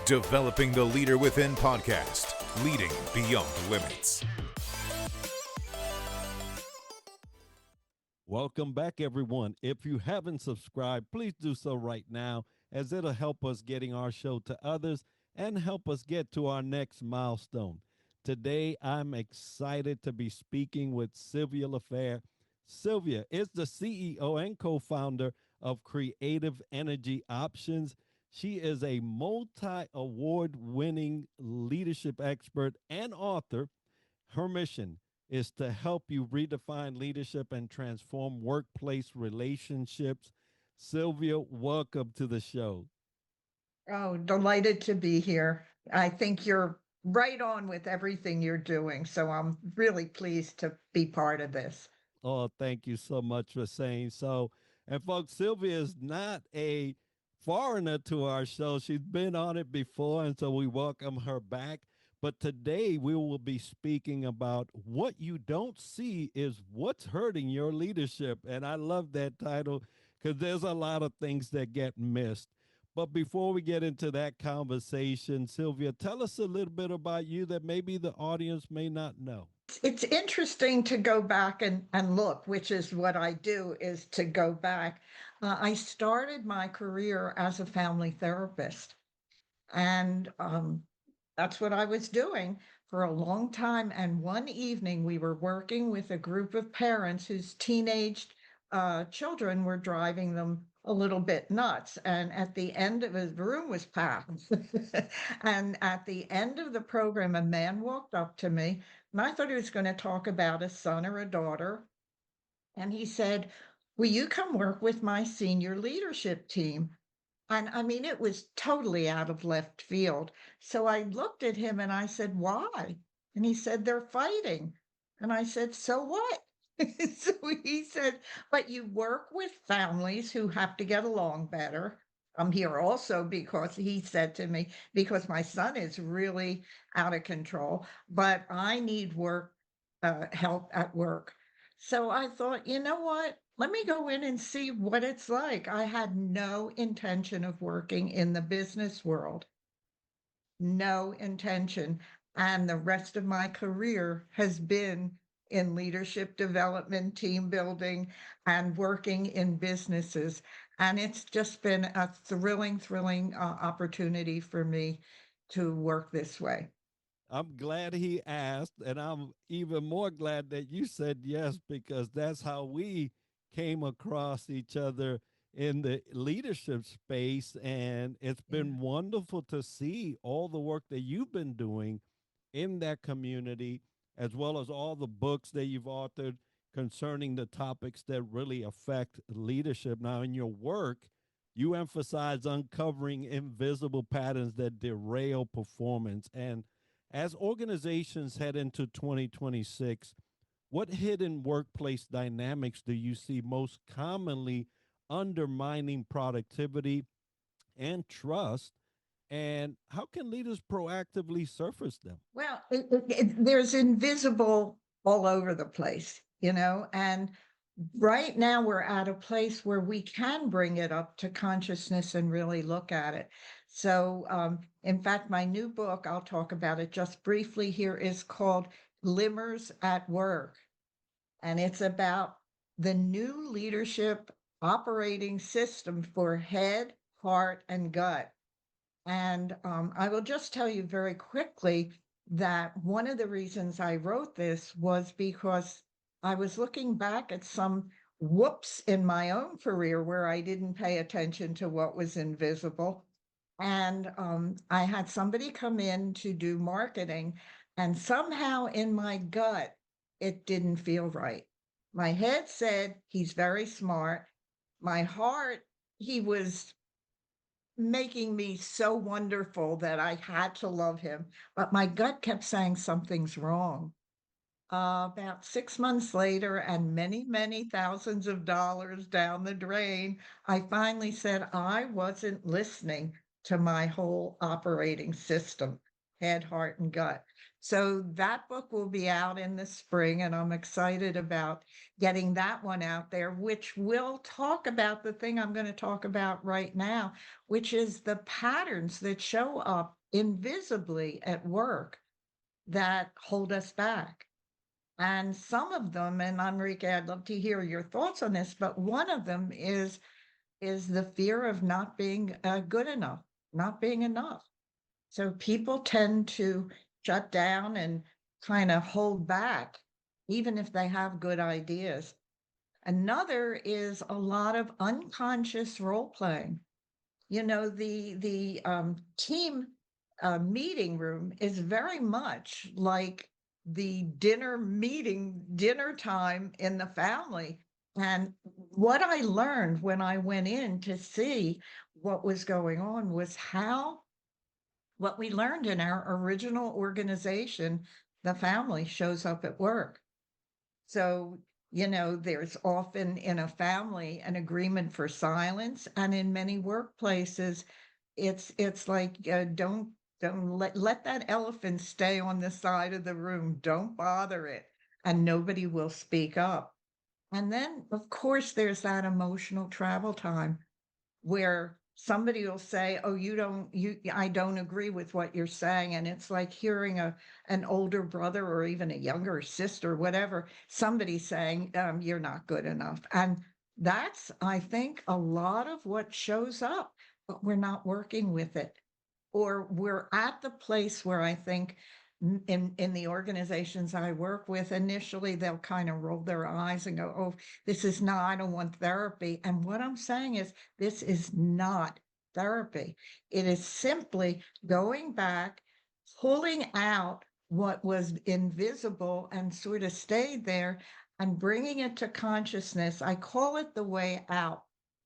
Developing the Leader Within podcast, leading beyond limits. Welcome back, everyone. If you haven't subscribed, please do so right now, as it'll help us getting our show to others and help us get to our next milestone. Today, I'm excited to be speaking with Sylvia Lafair. Sylvia is the CEO and co-founder of Creative Energy Options. She is a multi-award winning leadership expert and author. Her mission is to help you redefine leadership and transform workplace relationships. Sylvia, welcome to the show. Oh, delighted to be here. I think you're right on with everything you're doing. So I'm really pleased to be part of this. Oh, thank you so much for saying so. And folks, Sylvia is not a foreigner to our show. She's been on it before, and so we welcome her back. But today we will be speaking about what you don't see is what's hurting your leadership. And I love that title because there's a lot of things that get missed. But before we get into that conversation, Sylvia, tell us a little bit about you that maybe the audience may not know. It's interesting to go back and look, which is what I do, is to go back. I started my career as a family therapist, and that's what I was doing for a long time. And one evening we were working with a group of parents whose teenage children were driving them a little bit nuts. And at the end of the room was packed. And at the end of the program, a man walked up to me, and I thought he was going to talk about a son or a daughter. And he said, "Will you come work with my senior leadership team?" And I mean, it was totally out of left field. So I looked at him and I said, "Why?" And he said, "They're fighting." And I said, "So what?" So he said, "But you work with families who have to get along better." I'm here also because he said to me, because my son is really out of control, but I need help at work. So I thought, you know what? Let me go in and see what it's like. I had no intention of working in the business world, no intention. And the rest of my career has been in leadership development, team building, and working in businesses. And it's just been a thrilling opportunity for me to work this way. I'm glad he asked, and I'm even more glad that you said yes, because that's how we came across each other in the leadership space. And it's Yeah. been wonderful to see all the work that you've been doing in that community, as well as all the books that you've authored concerning the topics that really affect leadership. Now, in your work, you emphasize uncovering invisible patterns that derail performance. And as organizations head into 2026, what hidden workplace dynamics do you see most commonly undermining productivity and trust? And how can leaders proactively surface them? Well, there's invisible all over the place, and right now we're at a place where we can bring it up to consciousness and really look at it. So, in fact, my new book, I'll talk about it just briefly here, is called Glimmers at Work. And it's about the new leadership operating system for head, heart, and gut. And I will just tell you very quickly that one of the reasons I wrote this was because I was looking back at some whoops in my own career where I didn't pay attention to what was invisible. And I had somebody come in to do marketing, and somehow in my gut, it didn't feel right. My head said he's very smart. My heart, he was making me so wonderful that I had to love him. But my gut kept saying something's wrong. About 6 months later, and many thousands of dollars down the drain, I finally said I wasn't listening to my whole operating system, head, heart, and gut. So that book will be out in the spring, and I'm excited about getting that one out there, which will talk about the thing I'm going to talk about right now, which is the patterns that show up invisibly at work that hold us back. And some of them, and Enrique, I'd love to hear your thoughts on this, but one of them is the fear of not being good enough, not being enough. So people tend to shut down and kind of hold back, even if they have good ideas. Another is a lot of unconscious role playing. The team meeting room is very much like the dinner time in the family. And what I learned when I went in to see what was going on was how what we learned in our original organization, the family shows up at work. So, there's often in a family an agreement for silence, and in many workplaces, it's like don't let that elephant stay on the side of the room. Don't bother it, and nobody will speak up. And then, of course, there's that emotional travel time where somebody will say, "Oh, I don't agree with what you're saying." And it's like hearing an older brother or even a younger sister, whatever, somebody saying, "You're not good enough." And that's, I think, a lot of what shows up, but we're not working with it. Or we're at the place where I think in the organizations I work with, initially they'll kind of roll their eyes and go, "Oh, this is not, I don't want therapy." And what I'm saying is, this is not therapy. It is simply going back, pulling out what was invisible and sort of stayed there and bringing it to consciousness. I call it the way out,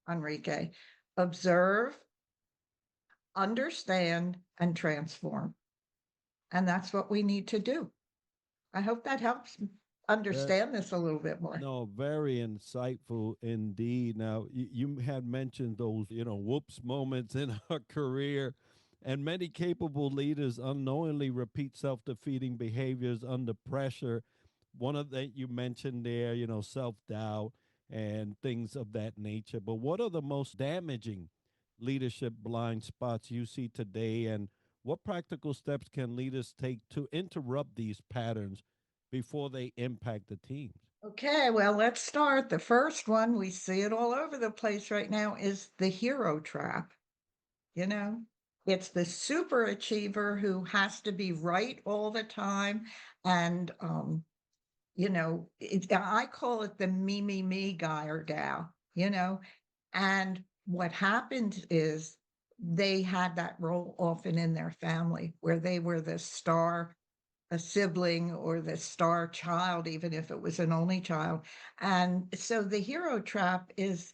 Enrique. Observe, understand, and transform. And that's what we need to do. I hope that helps That understand this a little bit more. No, very insightful indeed. Now, you had mentioned those, whoops moments in our career, and many capable leaders unknowingly repeat self defeating behaviors under pressure. One of that you mentioned there, self doubt and things of that nature. But what are the most damaging leadership blind spots you see today, and what practical steps can leaders take to interrupt these patterns before they impact the teams? Okay, well, let's start. The first one, we see it all over the place right now, is the hero trap. You know, it's the super achiever who has to be right all the time. And, I call it the me guy or gal, and what happened is they had that role often in their family where they were the star, a sibling, or the star child, even if it was an only child. And so the hero trap is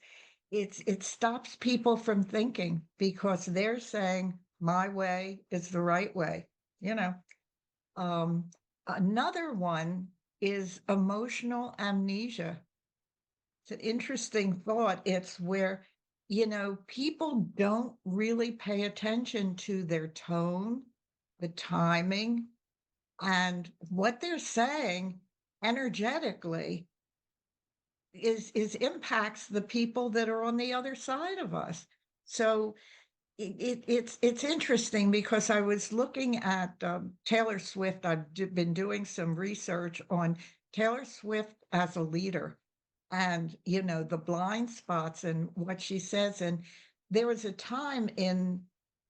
it stops people from thinking because they're saying my way is the right way, you know. Um, Another one is emotional amnesia. It's an interesting thought. It's where, people don't really pay attention to their tone, the timing, and what they're saying energetically is impacts the people that are on the other side of us. So it's interesting because I was looking at Taylor Swift. I've been doing some research on Taylor Swift as a leader, and the blind spots and what she says. And there was a time in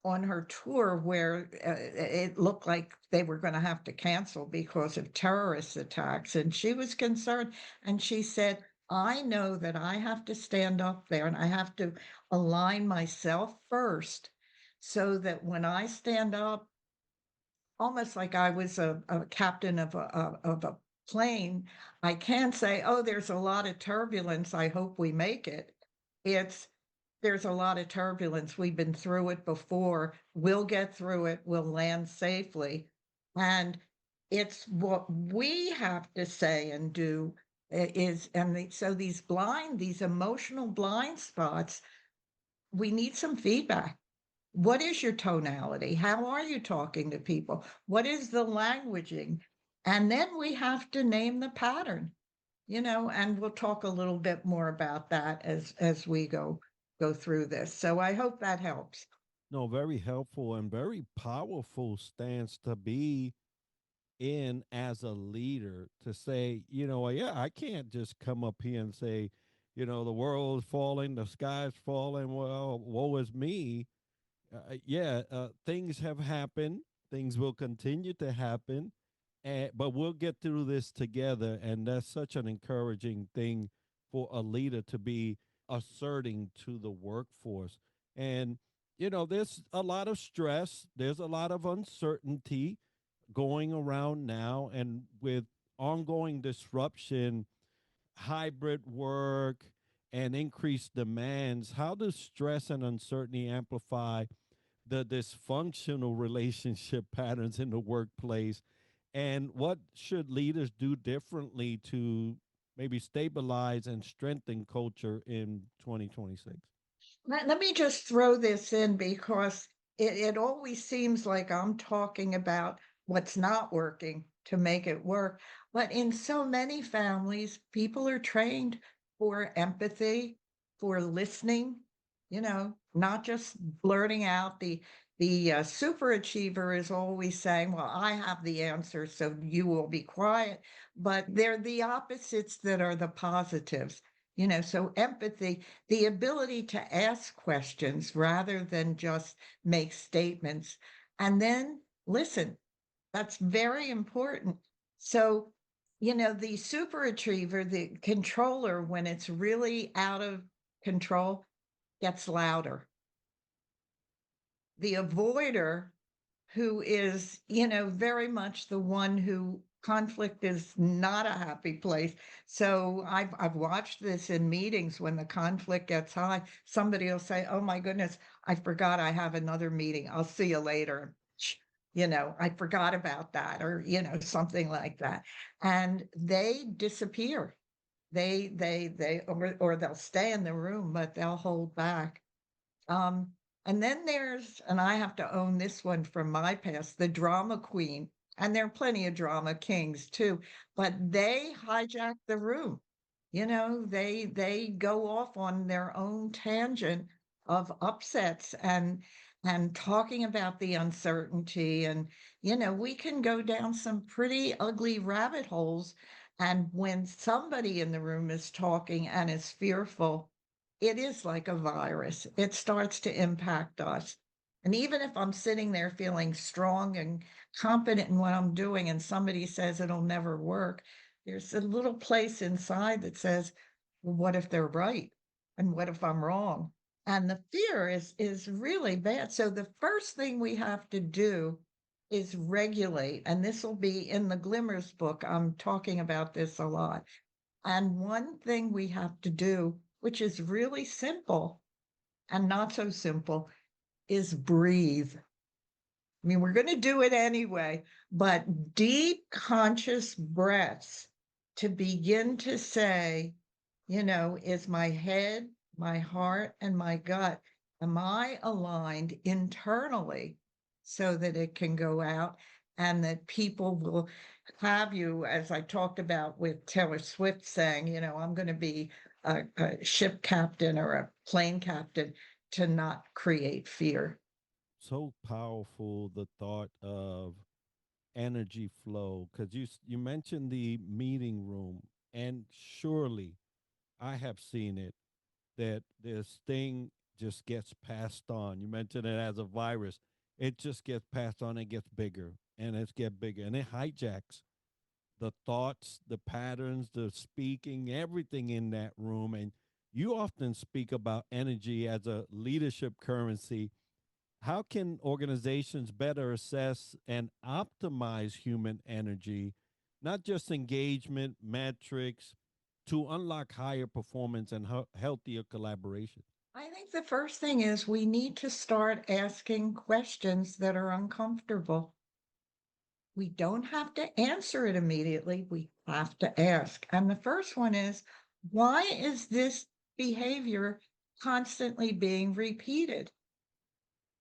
on her tour where it looked like they were going to have to cancel because of terrorist attacks, and she was concerned. And she said, "I know that I have to stand up there and I have to align myself first so that when I stand up, almost like I was a captain of a plane, I can say, 'Oh, there's a lot of turbulence. I hope we make it.' It's there's a lot of turbulence. We've been through it before. We'll get through it. We'll land safely." And it's what we have to say and do so these emotional blind spots, we need some feedback. What is your tonality? How are you talking to people? What is the languaging? And then we have to name the pattern, and we'll talk a little bit more about that as we go through this. So I hope that helps. No, very helpful and very powerful stance to be in as a leader, to say, yeah, I can't just come up here and say, the world is falling, the sky's falling, well, woe is me. Yeah, things have happened, things will continue to happen, but we'll get through this together. And that's such an encouraging thing for a leader to be asserting to the workforce. And, there's a lot of stress, there's a lot of uncertainty going around now, and with ongoing disruption, hybrid work, and increased demands, how does stress and uncertainty amplify the dysfunctional relationship patterns in the workplace? And what should leaders do differently to maybe stabilize and strengthen culture in 2026? Let me just throw this in because it always seems like I'm talking about what's not working to make it work. But in so many families, people are trained for empathy, for listening, not just blurting out. The super achiever is always saying, well, I have the answer, so you will be quiet. But they're the opposites that are the positives. So empathy, the ability to ask questions rather than just make statements, and then listen. That's very important. So, the superachiever, the controller, when it's really out of control, gets louder. The avoider, who is, very much the one who conflict is not a happy place. So I've watched this in meetings when the conflict gets high. Somebody will say, "Oh my goodness, I forgot I have another meeting. I'll see you later." I forgot about that, or something like that. And they disappear. Or they'll stay in the room, but they'll hold back. Um, and then and I have to own this one from my past, the drama queen. And there are plenty of drama kings too, but they hijack the room. They go off on their own tangent of upsets and talking about the uncertainty. And we can go down some pretty ugly rabbit holes. And when somebody in the room is talking and is fearful, it is like a virus. It starts to impact us. And even if I'm sitting there feeling strong and confident in what I'm doing, and somebody says it'll never work, there's a little place inside that says, well, what if they're right? And what if I'm wrong? And the fear is really bad. So the first thing we have to do is regulate. And this will be in the Glimmers book. I'm talking about this a lot. And one thing we have to do, which is really simple and not so simple, is breathe. I mean, we're going to do it anyway, but deep conscious breaths to begin to say, is my head, my heart, and my gut, am I aligned internally so that it can go out and that people will have you, as I talked about with Taylor Swift saying, I'm going to be a ship captain or a plane captain to not create fear. So powerful, the thought of energy flow, because you mentioned the meeting room, and surely I have seen it, that this thing just gets passed on. You mentioned it as a virus. It just gets passed on, it gets bigger and it gets bigger, and it hijacks the thoughts, the patterns, the speaking, everything in that room. And you often speak about energy as a leadership currency. How can organizations better assess and optimize human energy, not just engagement metrics, to unlock higher performance and healthier collaboration? I think the first thing is we need to start asking questions that are uncomfortable. We don't have to answer it immediately. We have to ask. And the first one is, why is this behavior constantly being repeated?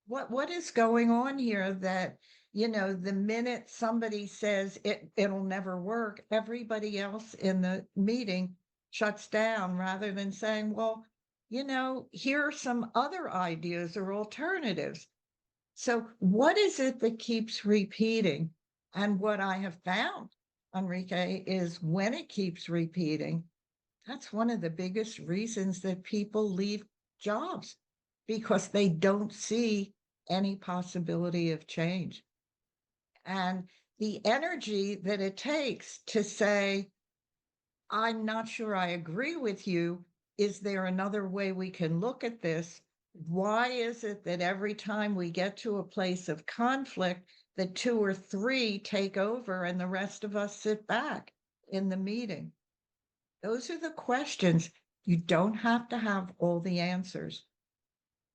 What is going on here that, the minute somebody says it'll never work, everybody else in the meeting shuts down rather than saying, well, here are some other ideas or alternatives. So, what is it that keeps repeating? And what I have found, Enrique, is when it keeps repeating, that's one of the biggest reasons that people leave jobs because they don't see any possibility of change. And the energy that it takes to say, I'm not sure I agree with you. Is there another way we can look at this? Why is it that every time we get to a place of conflict, that two or three take over and the rest of us sit back in the meeting? Those are the questions. You don't have to have all the answers,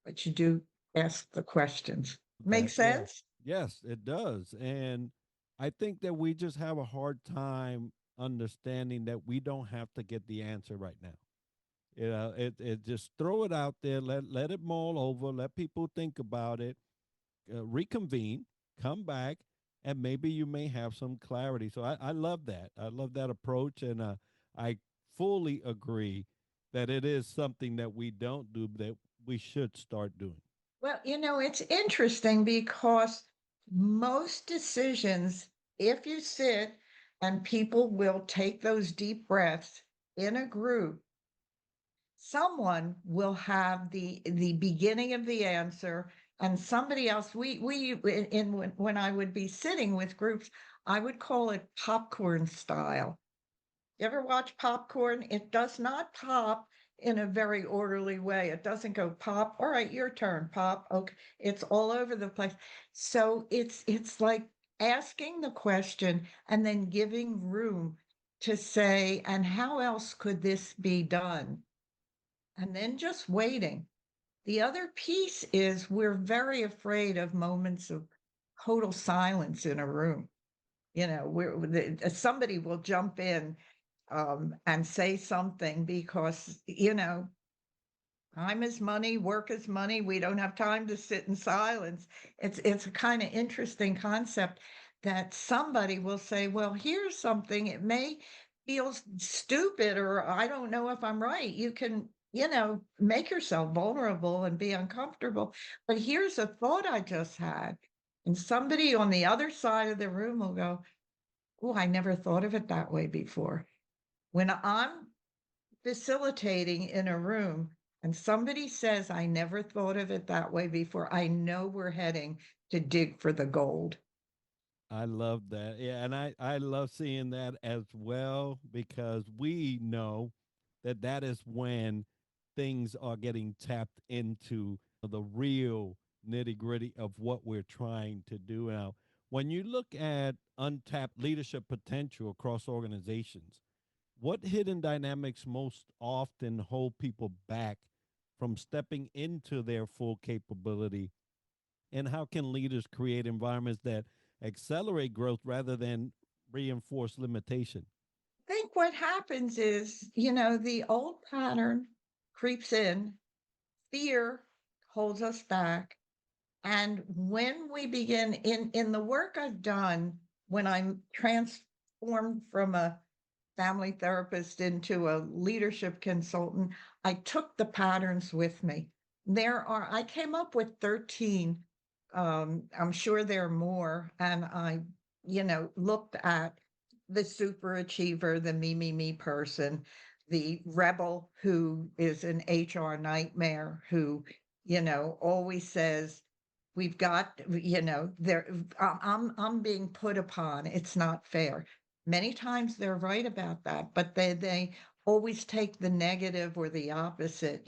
but you do ask the questions. Make That, yeah. sense? Yes, it does. And I think that we just have a hard time understanding that we don't have to get the answer right now. It just throw it out there, let it mull over, let people think about it, reconvene, come back, and maybe you may have some clarity. So I love that. I love that approach, and I fully agree that it is something that we don't do that we should start doing. Well, it's interesting because most decisions, if you sit and people will take those deep breaths in a group, someone will have the beginning of the answer and somebody else we when I would be sitting with groups, I would call it popcorn style. You ever watch popcorn? It does not pop in a very orderly way. It doesn't go pop. All right, your turn, pop. Okay. It's all over the place. So it's like asking the question and then giving room to say, and how else could this be done? And then just waiting. The other piece is we're very afraid of moments of total silence in a room. Somebody will jump in and say something because, time is money, work is money. We don't have time to sit in silence. It's a kind of interesting concept that somebody will say, well, here's something. It may feel stupid, or I don't know if I'm right. You can, make yourself vulnerable and be uncomfortable. But here's a thought I just had. And somebody on the other side of the room will go, oh, I never thought of it that way before. When I'm facilitating in a room and somebody says, I never thought of it that way before, I know we're heading to dig for the gold. I love that. Yeah, and I love seeing that as well because we know that that is when things are getting tapped into the real nitty gritty of what we're trying to do. Now, when you look at untapped leadership potential across organizations, what hidden dynamics most often hold people back from stepping into their full capability? And how can leaders create environments that accelerate growth rather than reinforce limitation? I think what happens is, the old pattern creeps in, fear holds us back. And when we begin in the work I've done, when I'm transformed from a family therapist into a leadership consultant, I took the patterns with me. I came up with 13. I'm sure there are more. And I, looked at the super achiever, the me person, the rebel who is an HR nightmare, who, always says, we've got, there, I'm being put upon. It's not fair. Many times they're right about that, but they always take the negative or the opposite.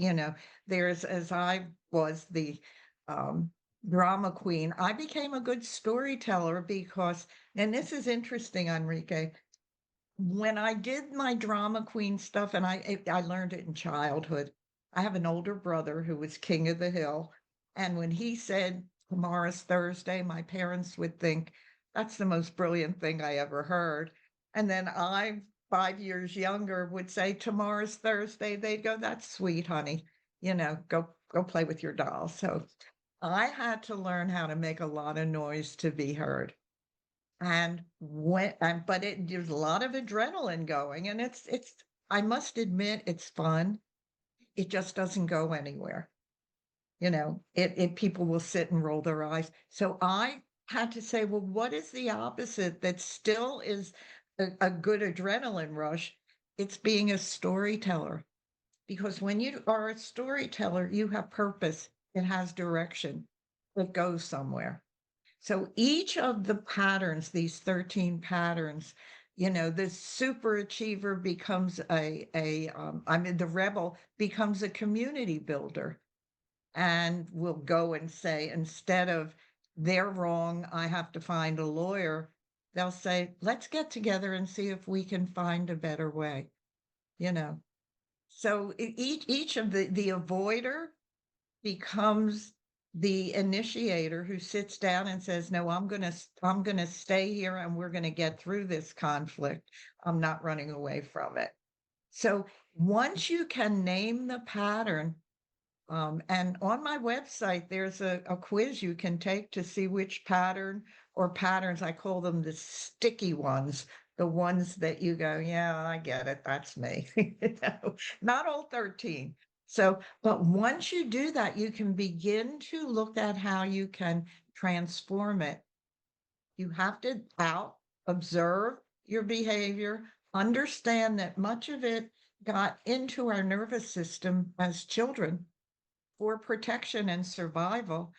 There's, as I was the um, drama queen, I became a good storyteller because, and this is interesting, Enrique, when I did my drama queen stuff, and I learned it in childhood. I have an older brother who was king of the hill, and when he said tomorrow's Thursday, my parents would think that's the most brilliant thing I ever heard. And then I, 5 years younger, would say tomorrow's Thursday. They'd go, "That's sweet, honey. Go play with your doll." So I had to learn how to make a lot of noise to be heard. But there's a lot of adrenaline going, and I must admit, it's fun. It just doesn't go anywhere. People will sit and roll their eyes. So I had to say, well, what is the opposite that still is a good adrenaline rush? It's being a storyteller. Because when you are a storyteller, you have purpose, it has direction, it goes somewhere. So each of the patterns, these 13 patterns, the super achiever becomes the rebel becomes a community builder and will go and say, instead of they're wrong, I have to find a lawyer, they'll say, let's get together and see if we can find a better way, you know. So each of the avoider becomes the initiator who sits down and says, no, I'm gonna stay here and we're gonna get through this conflict. I'm not running away from it. So once you can name the pattern, and on my website, there's a quiz you can take to see which pattern or patterns, I call them the sticky ones, the ones that you go, yeah, I get it, that's me. Not all 13. So, but once you do that, you can begin to look at how you can transform it. You have to observe your behavior, understand that much of it got into our nervous system as children for protection and survival,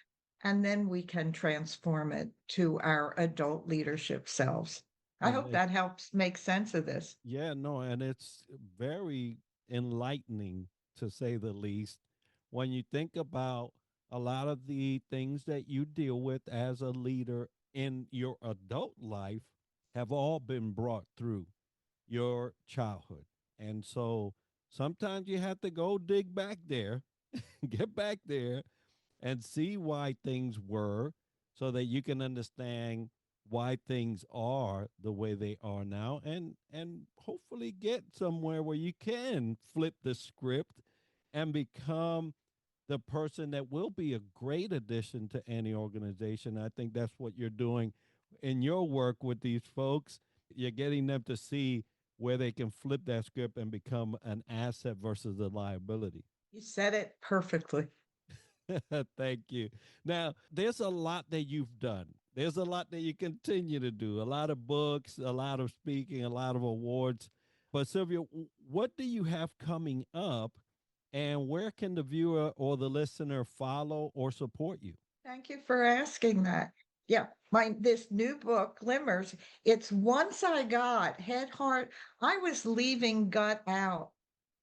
and then we can transform it to our adult leadership selves. I And hope that helps make sense of this. yeah, no, and it's very enlightening to say the least when you think about a lot of the things that you deal with as a leader in your adult life have all been brought through your childhood. And so sometimes you have to go dig back there, get back there and see why things were so that you can understand why things are the way they are now and hopefully get somewhere where you can flip the script and become the person that will be a great addition to any organization. I think that's what you're doing in your work with these folks. You're getting them to see where they can flip that script and become an asset versus a liability. You said it perfectly. Thank you. Now, there's a lot that you've done. There's a lot that you continue to do. A lot of books, a lot of speaking, a lot of awards. But Sylvia, what do you have coming up and where can the viewer or the listener follow or support you? Thank you for asking that. Yeah, this new book, Glimmers, it's once I got head, heart, I was leaving gut out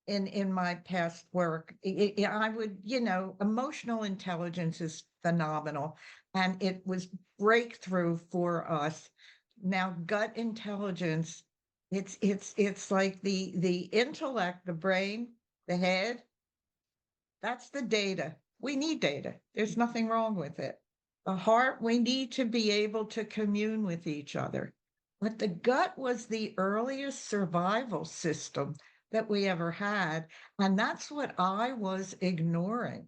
in my past work. I would, emotional intelligence is phenomenal, and it was breakthrough for us. Now, gut intelligence, it's like the intellect, the brain, the head, that's the data. We need data. There's nothing wrong with it. The heart, we need to be able to commune with each other. But the gut was the earliest survival system that we ever had. And that's what I was ignoring.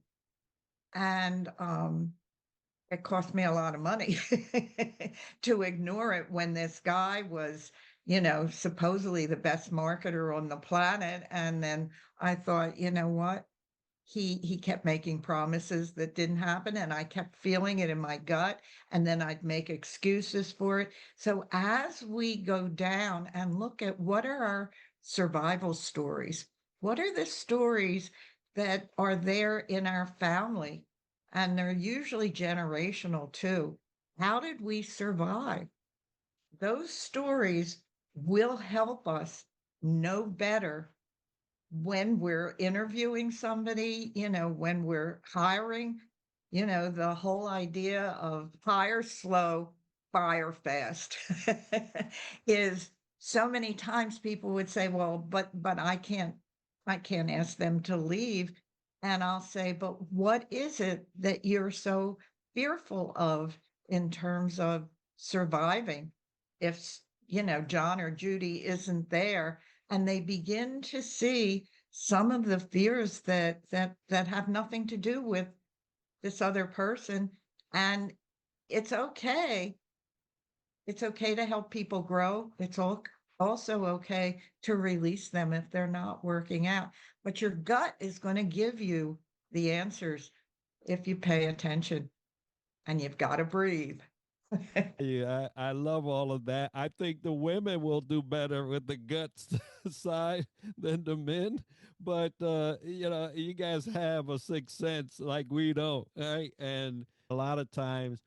And it cost me a lot of money to ignore it when this guy was, supposedly the best marketer on the planet. And then I thought, you know what? He kept making promises that didn't happen, and I kept feeling it in my gut, and then I'd make excuses for it. So as we go down and look at what are our survival stories, what are the stories that are there in our family, and they're usually generational too. How did we survive? Those stories will help us know better when we're interviewing somebody, when we're hiring, the whole idea of hire slow, fire fast is so many times people would say, well, but I can't ask them to leave. And I'll say, but what is it that you're so fearful of in terms of surviving? If, John or Judy isn't there, and they begin to see some of the fears that have nothing to do with this other person, and it's okay. It's okay to help people grow. It's also okay to release them if they're not working out. But your gut is going to give you the answers. if you pay attention, and you've got to breathe. Yeah, I love all of that. I think the women will do better with the guts side than the men. But you guys have a sixth sense like we don't, right? And a lot of times,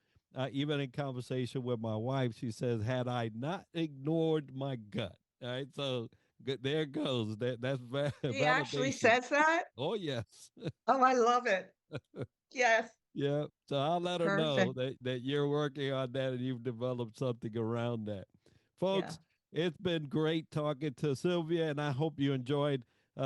even in conversation with my wife, she says, "Had I not ignored my gut," all right? So there goes. That's He actually validation. says that. Oh yes. Oh, I love it. Yes, Yeah. So I'll let her know perfect. that you're working on that and you've developed something around that. Yeah. Folks, it's been great talking to Sylvia, and I hope you enjoyed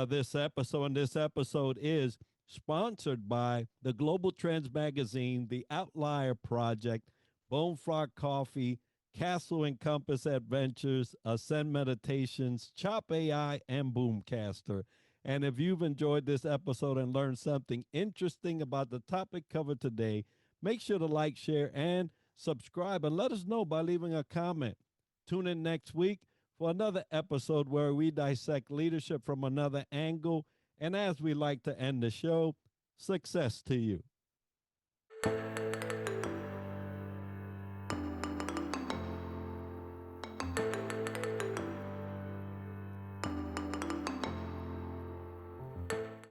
this episode. And this episode is sponsored by the Global Trends Magazine, the Outlier Project, Bone Frog Coffee, Castle and Compass Adventures, Ascend Meditations, Chop AI, and Boomcaster. And if you've enjoyed this episode and learned something interesting about the topic covered today, make sure to like, share, and subscribe. And let us know by leaving a comment. Tune in next week for another episode where we dissect leadership from another angle. And as we like to end the show, success to you.